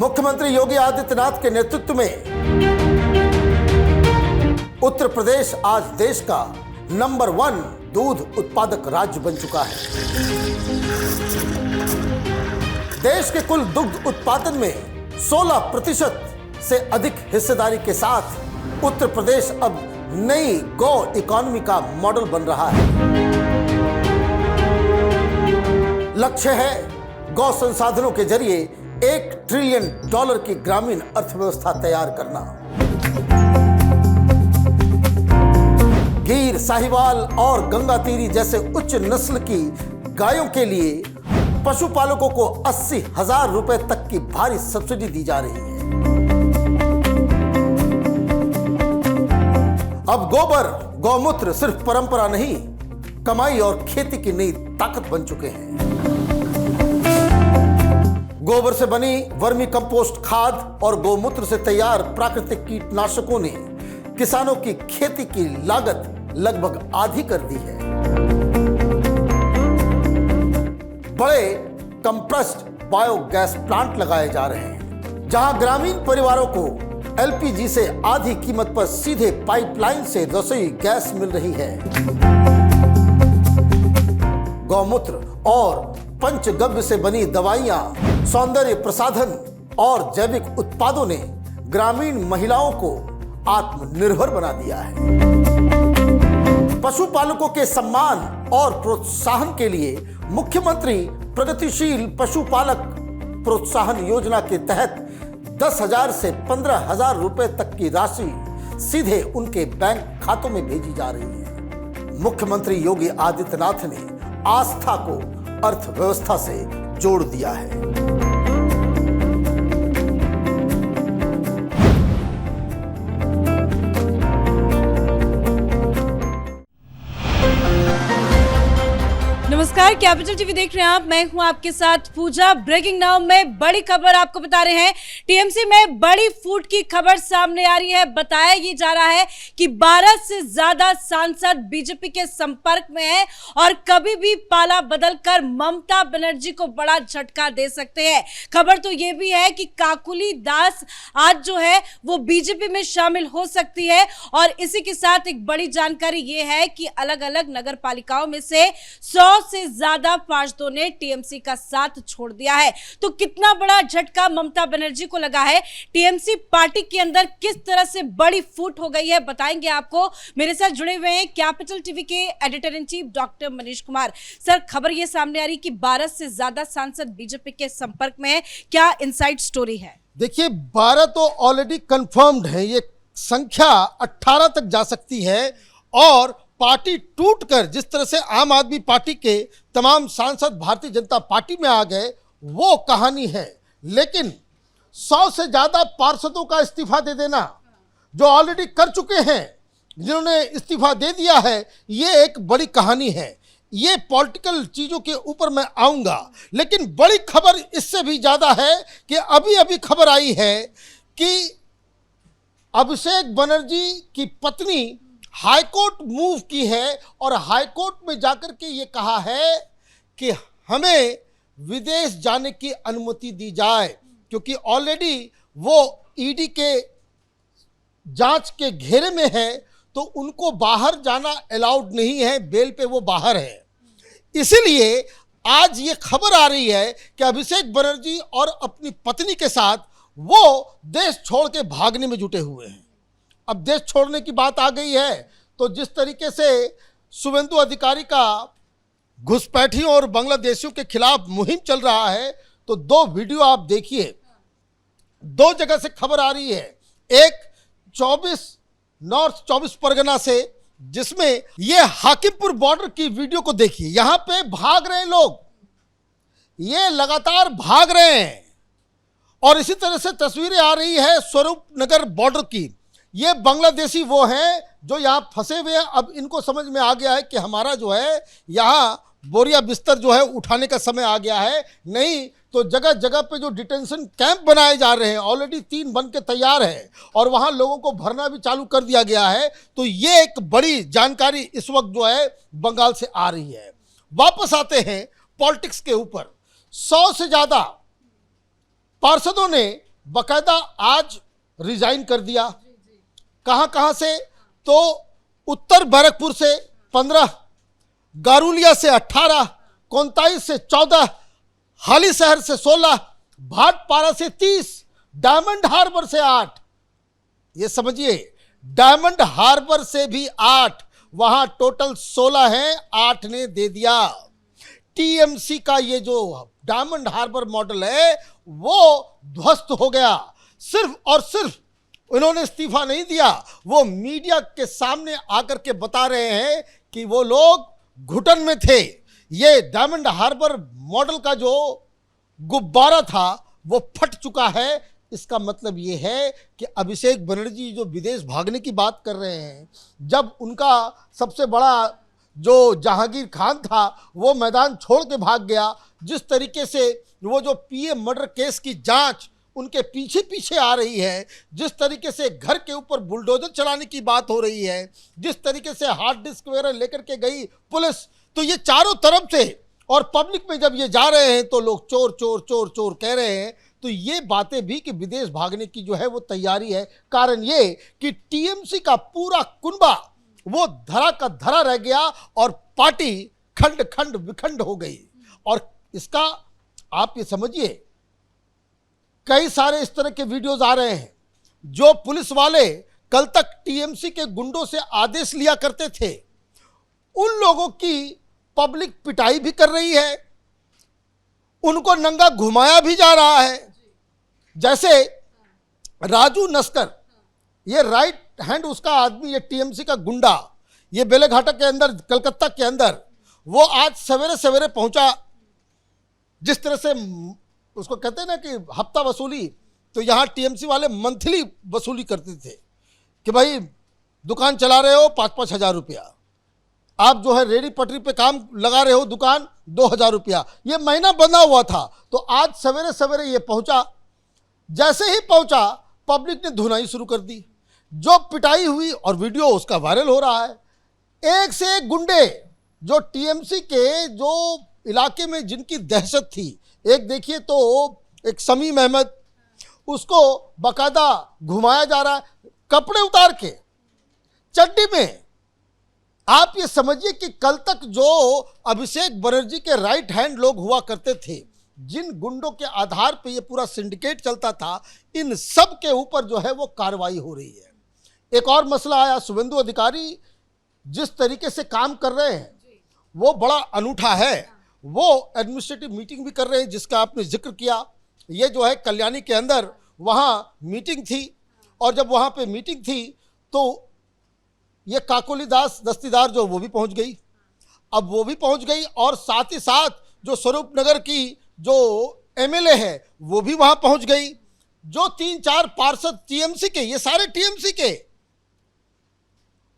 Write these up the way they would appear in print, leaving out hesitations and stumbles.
मुख्यमंत्री योगी आदित्यनाथ के नेतृत्व में उत्तर प्रदेश आज देश का नंबर 1 दूध उत्पादक राज्य बन चुका है। देश के कुल दुग्ध उत्पादन में 16% से अधिक हिस्सेदारी के साथ उत्तर प्रदेश अब नई गौ इकोनॉमी का मॉडल बन रहा है। लक्ष्य है गौ संसाधनों के जरिए $1 ट्रिलियन की ग्रामीण अर्थव्यवस्था तैयार करना। गिर, साहिवाल और गंगातीरी जैसे उच्च नस्ल की गायों के लिए पशुपालकों को 80,000 रुपए तक की भारी सब्सिडी दी जा रही है। अब गोबर, गौमूत्र सिर्फ परंपरा नहीं, कमाई और खेती की नई ताकत बन चुके हैं। गोबर से बनी वर्मी कंपोस्ट खाद और गौमूत्र से तैयार प्राकृतिक कीटनाशकों ने किसानों की खेती की लागत लगभग आधी कर दी है। बड़े कंप्रेस्ड बायोगैस प्लांट लगाए जा रहे हैं, जहां ग्रामीण परिवारों को एलपीजी से आधी कीमत पर सीधे पाइपलाइन से रसोई गैस मिल रही है। गौमूत्र और पंचगव्य से बनी दवाइयां, सौंदर्य प्रसाधन और जैविक उत्पादों ने ग्रामीण महिलाओं को आत्मनिर्भर बना दिया है। पशुपालकों के सम्मान और प्रोत्साहन के लिए मुख्यमंत्री प्रगतिशील पशुपालक प्रोत्साहन योजना के तहत 10,000 से 15,000 रुपए तक की राशि सीधे उनके बैंक खातों में भेजी जा रही है। मुख्यमंत्री योगी आदित्यनाथ ने आस्था को अर्थव्यवस्था से जोड़ दिया है। नमस्कार, कैपिटल टीवी देख रहे हैं आप। मैं हूं आपके साथ पूजा। ब्रेकिंग नाउ में बड़ी खबर आपको बता रहे हैं। टीएमसी में बड़ी फूट की खबर सामने आ रही है। बताया ये जा रहा है कि 12 से ज्यादा सांसद बीजेपी के संपर्क में हैं और कभी भी पाला बदलकर ममता बनर्जी को बड़ा झटका दे सकते हैं। खबर तो ये भी है कि काकुली दास आज जो है वो बीजेपी में शामिल हो सकती है। और इसी के साथ एक बड़ी जानकारी ये है कि अलग अलग नगर पालिकाओं में से 100 से ज्यादा पार्षदों ने टीएमसी का साथ छोड़ दिया है। तो कितना बड़ा झटका ममता बनर्जी को लगा है, टीएमसी पार्टी के अंदर किस तरह से बड़ी फूट हो गई है, बताएंगे आपको। मेरे साथ जुड़े हुए हैं कैपिटल टीवी के editor in chief doctor Manish Kumar. Sir, खबर ये सामने आ रही कि 12 से ज्यादा सांसद बीजेपी के संपर्क में है, क्या इनसाइड स्टोरी है? देखिए, 12 तो ऑलरेडी कंफर्म्ड है, ये संख्या 18 तक जा सकती है। और पार्टी टूटकर जिस तरह से आम आदमी पार्टी के तमाम सांसद भारतीय जनता पार्टी में आ गए, वो कहानी है। लेकिन 100 से ज्यादा पार्षदों का इस्तीफा दे देना, जो ऑलरेडी कर चुके हैं, जिन्होंने इस्तीफा दे दिया है, ये एक बड़ी कहानी है। ये पॉलिटिकल चीजों के ऊपर मैं आऊंगा, लेकिन बड़ी खबर इससे भी ज्यादा है कि अभी अभी खबर आई है कि अभिषेक बनर्जी की पत्नी हाईकोर्ट मूव की है और हाईकोर्ट में जाकर के ये कहा है कि हमें विदेश जाने की अनुमति दी जाए, क्योंकि ऑलरेडी वो ईडी के जांच के घेरे में है, तो उनको बाहर जाना अलाउड नहीं है, बेल पे वो बाहर है। इसीलिए आज ये खबर आ रही है कि अभिषेक बनर्जी और अपनी पत्नी के साथ वो देश छोड़ के भागने में जुटे हुए हैं। अब देश छोड़ने की बात आ गई है, तो जिस तरीके से शुभेंदु अधिकारी का घुसपैठियों और बांग्लादेशियों के खिलाफ मुहिम चल रहा है, तो 2 वीडियो आप देखिए। 2 जगह से खबर आ रही है। एक 24 नॉर्थ 24 परगना से, जिसमें ये हाकिमपुर बॉर्डर की वीडियो को देखिए। यहां पे भाग रहे लोग, ये लगातार भाग रहे हैं। और इसी तरह से तस्वीरें आ रही है स्वरूप नगर बॉर्डर की। ये बांग्लादेशी वो हैं जो यहाँ फंसे हुए हैं। अब इनको समझ में आ गया है कि हमारा जो है यहाँ बोरिया बिस्तर जो है उठाने का समय आ गया है। नहीं तो जगह जगह पे जो डिटेंशन कैंप बनाए जा रहे हैं, ऑलरेडी 3 बन के तैयार है और वहाँ लोगों को भरना भी चालू कर दिया गया है। तो ये एक बड़ी जानकारी इस वक्त जो है बंगाल से आ रही है। वापस आते हैं पॉलिटिक्स के ऊपर। 100 से ज़्यादा पार्षदों ने बकायदा आज रिजाइन कर दिया। कहां कहां से? तो उत्तर बैरकपुर से 15, गारुलिया से 18, कोंताई से 14, हाली शहर से 16, भाटपारा से 30, डायमंड हार्बर से 8। ये समझिए, डायमंड हार्बर से भी 8, वहां टोटल 16 हैं, 8 ने दे दिया। टीएमसी का ये जो डायमंड हार्बर मॉडल है वो ध्वस्त हो गया। सिर्फ और सिर्फ उन्होंने इस्तीफा नहीं दिया, वो मीडिया के सामने आकर के बता रहे हैं कि वो लोग घुटन में थे। ये डायमंड हार्बर मॉडल का जो गुब्बारा था वो फट चुका है। इसका मतलब ये है कि अभिषेक बनर्जी जो विदेश भागने की बात कर रहे हैं, जब उनका सबसे बड़ा जो जहांगीर खान था वो मैदान छोड़ के भाग गया, जिस तरीके से वो जो पीएम मर्डर केस की जांच उनके पीछे पीछे आ रही है, जिस तरीके से घर के ऊपर बुलडोजर चलाने की बात हो रही है, जिस तरीके से हार्ड डिस्क वगैरह लेकर के गई पुलिस, तो ये चारों तरफ से, और पब्लिक में जब ये जा रहे हैं तो लोग चोर चोर चोर चोर कह रहे हैं, तो ये बातें भी कि विदेश भागने की जो है वो तैयारी है। कारण ये कि टीएमसी का पूरा कुनबा वो धरा का धरा रह गया और पार्टी खंड खंड विखंड हो गई। और इसका आप ये समझिए, कई सारे इस तरह के वीडियोस आ रहे हैं। जो पुलिस वाले कल तक टीएमसी के गुंडों से आदेश लिया करते थे, उन लोगों की पब्लिक पिटाई भी कर रही है, उनको नंगा घुमाया भी जा रहा है। जैसे राजू नस्कर, ये राइट हैंड उसका आदमी, ये टीएमसी का गुंडा, ये बेलेघाटा के अंदर, कलकत्ता के अंदर, वो आज सवेरे सवेरे पहुंचा। जिस तरह से उसको कहते हैं ना कि हफ्ता वसूली, तो यहाँ टीएमसी वाले मंथली वसूली करते थे कि भाई दुकान चला रहे हो 5-5 हज़ार रुपया, आप जो है रेडी पटरी पे काम लगा रहे हो दुकान 2,000 रुपया, ये महीना बंधा हुआ था। तो आज सवेरे सवेरे ये पहुंचा। जैसे ही पहुंचा पब्लिक ने धुनाई शुरू कर दी, जो पिटाई हुई, और वीडियो उसका वायरल हो रहा है। एक से एक गुंडे जो टीएमसी के जो इलाके में जिनकी दहशत थी, एक देखिए तो एक समीम अहमद, उसको बाकायदा घुमाया जा रहा है कपड़े उतार के, चड्डी में। आप ये समझिए कि कल तक जो अभिषेक बनर्जी के राइट हैंड लोग हुआ करते थे, जिन गुंडों के आधार पे ये पूरा सिंडिकेट चलता था, इन सब के ऊपर जो है वो कार्रवाई हो रही है। एक और मसला आया, शुभेंदु अधिकारी जिस तरीके से काम कर रहे हैं वो बड़ा अनूठा है। वो एडमिनिस्ट्रेटिव मीटिंग भी कर रहे हैं, जिसका आपने जिक्र किया। ये जो है कल्याणी के अंदर वहाँ मीटिंग थी, और जब वहाँ पे मीटिंग थी तो ये काकोली दास दस्तीदार जो वो भी पहुँच गई। अब वो भी पहुँच गई, और साथ ही साथ जो स्वरूप नगर की जो एमएलए है वो भी वहाँ पहुँच गई। जो 3-4 पार्षद टीएमसी के, ये सारे टीएमसी के,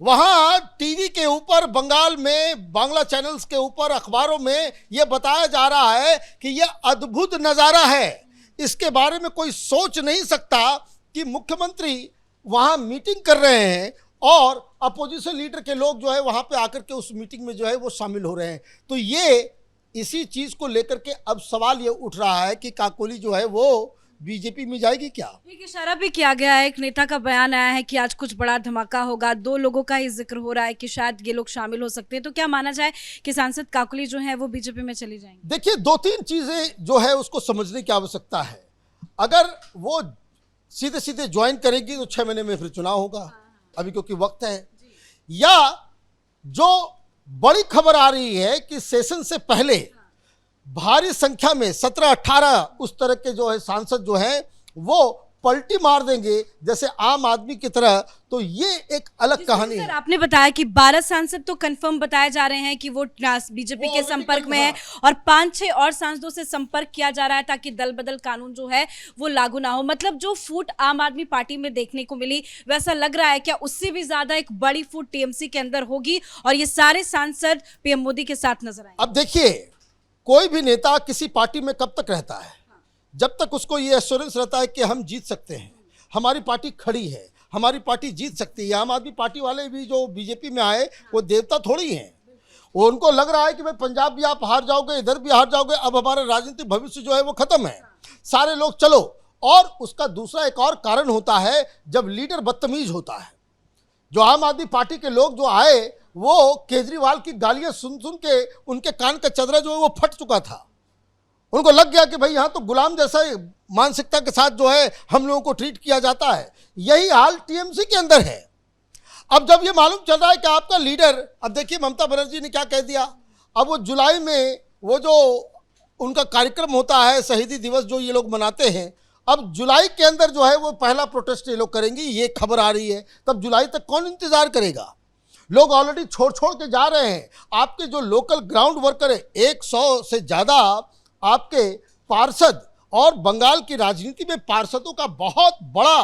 वहाँ टीवी के ऊपर, बंगाल में बांग्ला चैनल्स के ऊपर, अखबारों में ये बताया जा रहा है कि ये अद्भुत नज़ारा है। इसके बारे में कोई सोच नहीं सकता कि मुख्यमंत्री वहाँ मीटिंग कर रहे हैं और अपोजिशन लीडर के लोग जो है वहाँ पे आकर के उस मीटिंग में जो है वो शामिल हो रहे हैं। तो ये इसी चीज़ को लेकर के अब सवाल ये उठ रहा है कि काकोली जो है वो बीजेपी में जाएगी क्या। एक इशारा भी किया गया है, एक नेता का बयान आया है कि आज कुछ बड़ा धमाका होगा। 2 लोगों का ही जिक्र हो रहा है कि शायद ये लोग शामिल हो सकते हैं। तो क्या माना जाए कि सांसद काकोली जो है वो बीजेपी में चली जाएंगी? देखिए, 2-3 चीजें जो है उसको समझने की आवश्यकता है। अगर वो सीधे सीधे ज्वाइन करेगी तो 6 महीने में फिर चुनाव होगा, अभी क्योंकि वक्त है। या जो बड़ी खबर आ रही है कि सेशन से पहले भारी संख्या में 17-18 उस तरह के जो है सांसद जो है वो पलटी मार देंगे जैसे आम आदमी की तरह, तो ये एक अलग कहानी है। आपने बताया कि 12 सांसद तो कंफर्म बताए जा रहे हैं कि वो बीजेपी के संपर्क में है, और 5-6 और सांसदों से संपर्क किया जा रहा है ताकि दल बदल कानून जो है वो लागू ना हो। मतलब जो फूट आम आदमी पार्टी में देखने को मिली, वैसा लग रहा है क्या उससे भी ज्यादा एक बड़ी फूट टीएमसी के अंदर होगी और ये सारे सांसद पीएम मोदी के साथ नजर आएंगे? अब देखिए, कोई भी नेता किसी पार्टी में कब तक रहता है? जब तक उसको ये एश्योरेंस रहता है कि हम जीत सकते हैं, हमारी पार्टी खड़ी है, हमारी पार्टी जीत सकती है। आम आदमी पार्टी वाले भी जो बीजेपी में आए वो देवता थोड़ी हैं। वो उनको लग रहा है कि भाई पंजाब भी आप हार जाओगे, इधर भी हार जाओगे, अब हमारा राजनीतिक भविष्य जो है वो खत्म है, सारे लोग चलो और उसका दूसरा एक और कारण होता है जब लीडर बदतमीज होता है। जो आम आदमी पार्टी के लोग जो आए वो केजरीवाल की गालियां सुन सुन के उनके कान का चदरा जो है वो फट चुका था। उनको लग गया कि भाई यहाँ तो गुलाम जैसा मानसिकता के साथ जो है हम लोगों को ट्रीट किया जाता है। यही हाल टीएमसी के अंदर है। अब जब ये मालूम चल रहा है कि आपका लीडर, अब देखिए ममता बनर्जी ने क्या कह दिया, अब वो जुलाई में वो जो उनका कार्यक्रम होता है शहीदी दिवस जो ये लोग मनाते हैं, अब जुलाई के अंदर जो है वो पहला प्रोटेस्ट ये लोग करेंगे, ये खबर आ रही है। तब जुलाई तक कौन इंतजार करेगा? लोग ऑलरेडी छोड़ छोड़ के जा रहे हैं। आपके जो लोकल ग्राउंड वर्कर है 100 से ज़्यादा आपके पार्षद, और बंगाल की राजनीति में पार्षदों का बहुत बड़ा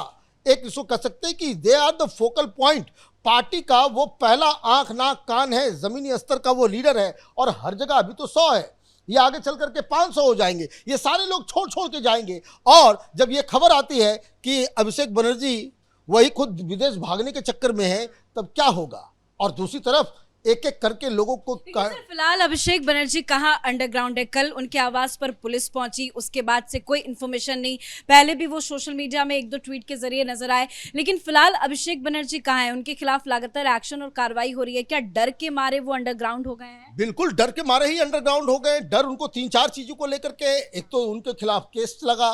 एक इसको कह सकते हैं कि they are the focal point. Party का वो पहला आंख नाक कान है, जमीनी स्तर का वो लीडर है। और हर जगह अभी तो 100 है, ये आगे चल करके 500 हो जाएंगे। ये सारे लोग छोड़ छोड़ के जाएंगे। और जब ये खबर आती है कि अभिषेक बनर्जी वही खुद विदेश भागने के चक्कर में है, तब क्या होगा? और दूसरी तरफ एक एक करके लोगों को फिलहाल अभिषेक बनर्जी कहाँ अंडरग्राउंड है? कल उनके आवास पर पुलिस पहुंची, उसके बाद से कोई इन्फॉर्मेशन नहीं। पहले भी वो सोशल मीडिया में 1-2 ट्वीट के जरिए नजर आए, लेकिन फिलहाल अभिषेक बनर्जी कहाँ है? उनके खिलाफ लगातार एक्शन और कार्रवाई हो रही है। क्या डर के मारे वो अंडरग्राउंड हो गए हैं? बिल्कुल डर के मारे ही अंडरग्राउंड हो गए। डर उनको 3-4 चीजों को लेकर के, एक तो उनके खिलाफ केस लगा,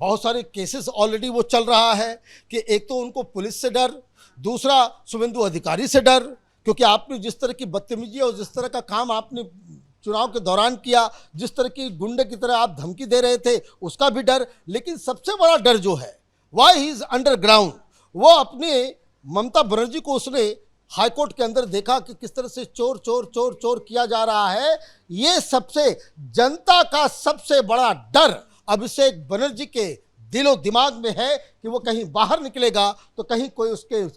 बहुत सारे केसेस ऑलरेडी वो चल रहा है कि एक तो उनको पुलिस से डर, दूसरा शुभेंदु अधिकारी से डर, क्योंकि आपने जिस तरह की बदतमीजी और जिस तरह का काम आपने चुनाव के दौरान किया, जिस तरह की गुंडे की तरह आप धमकी दे रहे थे, उसका भी डर। लेकिन सबसे बड़ा डर जो है वाई ही इज अंडरग्राउंड, वो अपने ममता बनर्जी को उसने हाईकोर्ट के अंदर देखा कि किस तरह से चोर चोर चोर चोर किया जा रहा है। ये सबसे जनता का सबसे बड़ा डर अभिषेक बनर्जी के दिलो दिमाग में है कि वो कहीं बाहर निकलेगा तो कहीं कोई उसके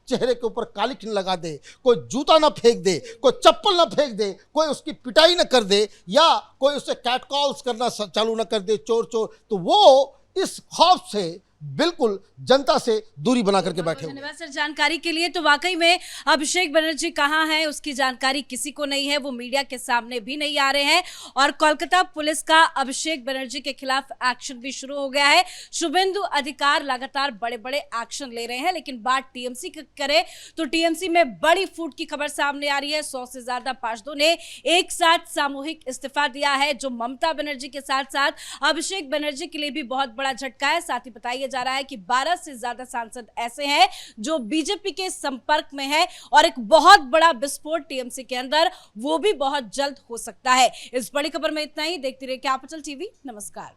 चेहरे के ऊपर काली चिन्ह लगा दे, कोई जूता ना फेंक दे, कोई चप्पल ना फेंक दे, कोई उसकी पिटाई ना कर दे, या कोई उसे कैट कॉल्स करना चालू ना कर दे, चोर चोर। तो वो इस खौफ से बिल्कुल जनता से दूरी बना करके बैठे हुए। धन्यवाद सर जानकारी के लिए। तो वाकई में अभिषेक बनर्जी कहाँ हैं उसकी जानकारी किसी को नहीं है, वो मीडिया के सामने भी नहीं आ रहे हैं। और कोलकाता पुलिस का अभिषेक बनर्जी के खिलाफ एक्शन भी शुरू हो गया है। शुभेंदु अधिकारी लगातार बड़े बड़े एक्शन ले रहे हैं, लेकिन बात टीएमसी की करें तो टीएमसी में बड़ी फूट की खबर सामने आ रही है। 100 से ज्यादा पार्षदों ने एक साथ सामूहिक इस्तीफा दिया है, जो ममता बनर्जी के साथ साथ अभिषेक बनर्जी के लिए भी बहुत बड़ा झटका है। साथ ही बताइए जा रहा है कि 12 से ज्यादा सांसद ऐसे हैं जो बीजेपी के संपर्क में है, और एक बहुत बड़ा विस्फोट टीएमसी के अंदर वो भी बहुत जल्द हो सकता है। इस बड़ी खबर में इतना ही। देखते रहिए कैपिटल टीवी। नमस्कार।